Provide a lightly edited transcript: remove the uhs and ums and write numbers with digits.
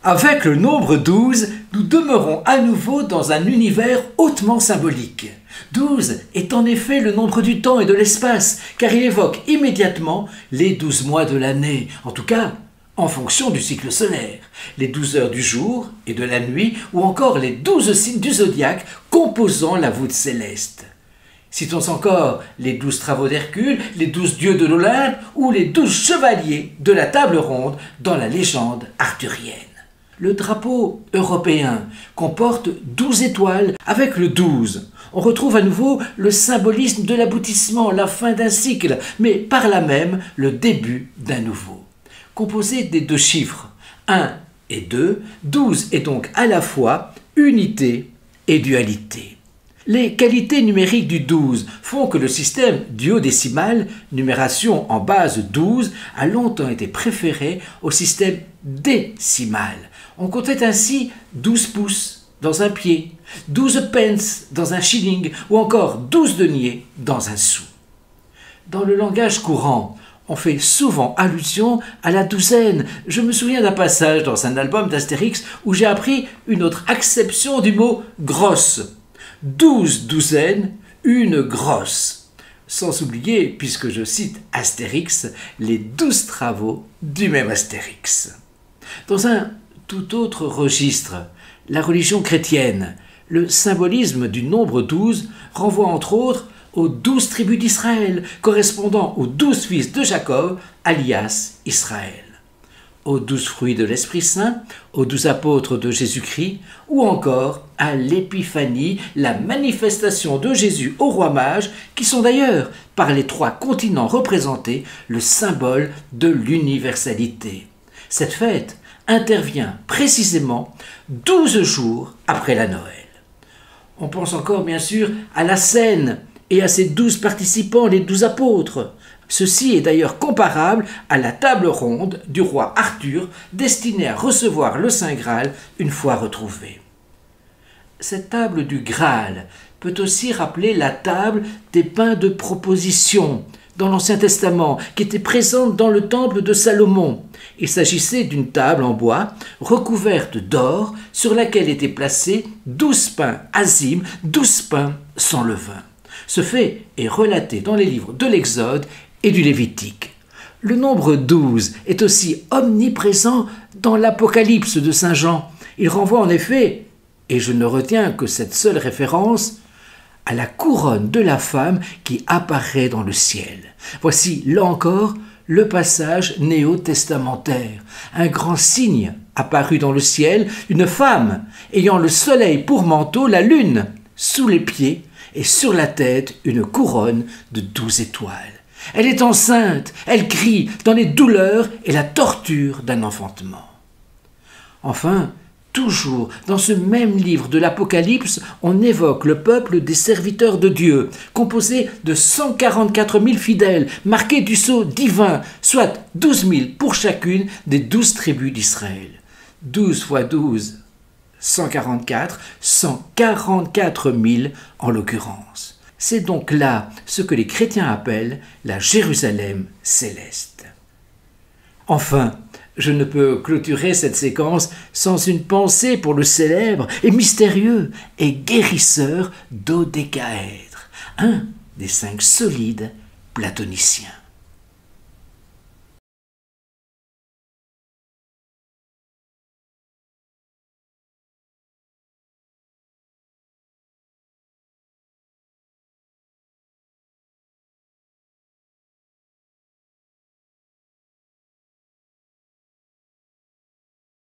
Avec le nombre 12, nous demeurons à nouveau dans un univers hautement symbolique. 12 est en effet le nombre du temps et de l'espace, car il évoque immédiatement les 12 mois de l'année, en tout cas en fonction du cycle solaire, les 12 heures du jour et de la nuit, ou encore les 12 signes du zodiaque composant la voûte céleste. Citons encore les 12 travaux d'Hercule, les 12 dieux de l'Olympe ou les 12 chevaliers de la table ronde dans la légende arthurienne. Le drapeau européen comporte 12 étoiles avec le 12. On retrouve à nouveau le symbolisme de l'aboutissement, la fin d'un cycle, mais par là même le début d'un nouveau. Composé des deux chiffres 1 et 2, 12 est donc à la fois unité et dualité. Les qualités numériques du 12 font que le système duodécimal, numération en base 12, a longtemps été préféré au système décimal. On comptait ainsi 12 pouces dans un pied, 12 pence dans un shilling ou encore 12 deniers dans un sou. Dans le langage courant, on fait souvent allusion à la douzaine. Je me souviens d'un passage dans un album d'Astérix où j'ai appris une autre acception du mot « grosse ». 12 douzaines, une grosse. Sans oublier, puisque je cite Astérix, les 12 travaux du même Astérix. Dans un tout autre registre, la religion chrétienne, le symbolisme du nombre 12 renvoie entre autres aux 12 tribus d'Israël, correspondant aux 12 fils de Jacob, alias Israël, aux 12 fruits de l'Esprit Saint, aux 12 apôtres de Jésus-Christ, ou encore à l'épiphanie, la manifestation de Jésus au roi mage, qui sont d'ailleurs, par les 3 continents représentés, le symbole de l'universalité. Cette fête intervient précisément 12 jours après la Noël. On pense encore bien sûr à la scène et à ses 12 participants, les 12 apôtres. Ceci est d'ailleurs comparable à la table ronde du roi Arthur, destinée à recevoir le Saint Graal une fois retrouvé. Cette table du Graal peut aussi rappeler la table des pains de proposition dans l'Ancien Testament, qui était présente dans le temple de Salomon. Il s'agissait d'une table en bois recouverte d'or sur laquelle étaient placés 12 pains azimes, 12 pains sans levain. Ce fait est relaté dans les livres de l'Exode et du Lévitique. Le nombre 12 est aussi omniprésent dans l'Apocalypse de Saint Jean. Il renvoie en effet, et je ne retiens que cette seule référence, à la couronne de la femme qui apparaît dans le ciel. Voici, là encore, le passage néo-testamentaire. Un grand signe apparut dans le ciel, une femme ayant le soleil pour manteau, la lune sous les pieds et sur la tête une couronne de 12 étoiles. Elle est enceinte, elle crie dans les douleurs et la torture d'un enfantement. Enfin, toujours dans ce même livre de l'Apocalypse, on évoque le peuple des serviteurs de Dieu, composé de 144 000 fidèles, marqués du sceau divin, soit 12 000 pour chacune des 12 tribus d'Israël. 12 fois 12, 144, 144 000 en l'occurrence. C'est donc là ce que les chrétiens appellent la Jérusalem céleste. Enfin, je ne peux clôturer cette séquence sans une pensée pour le célèbre et mystérieux et guérisseur dodécaèdre, un des 5 solides platoniciens.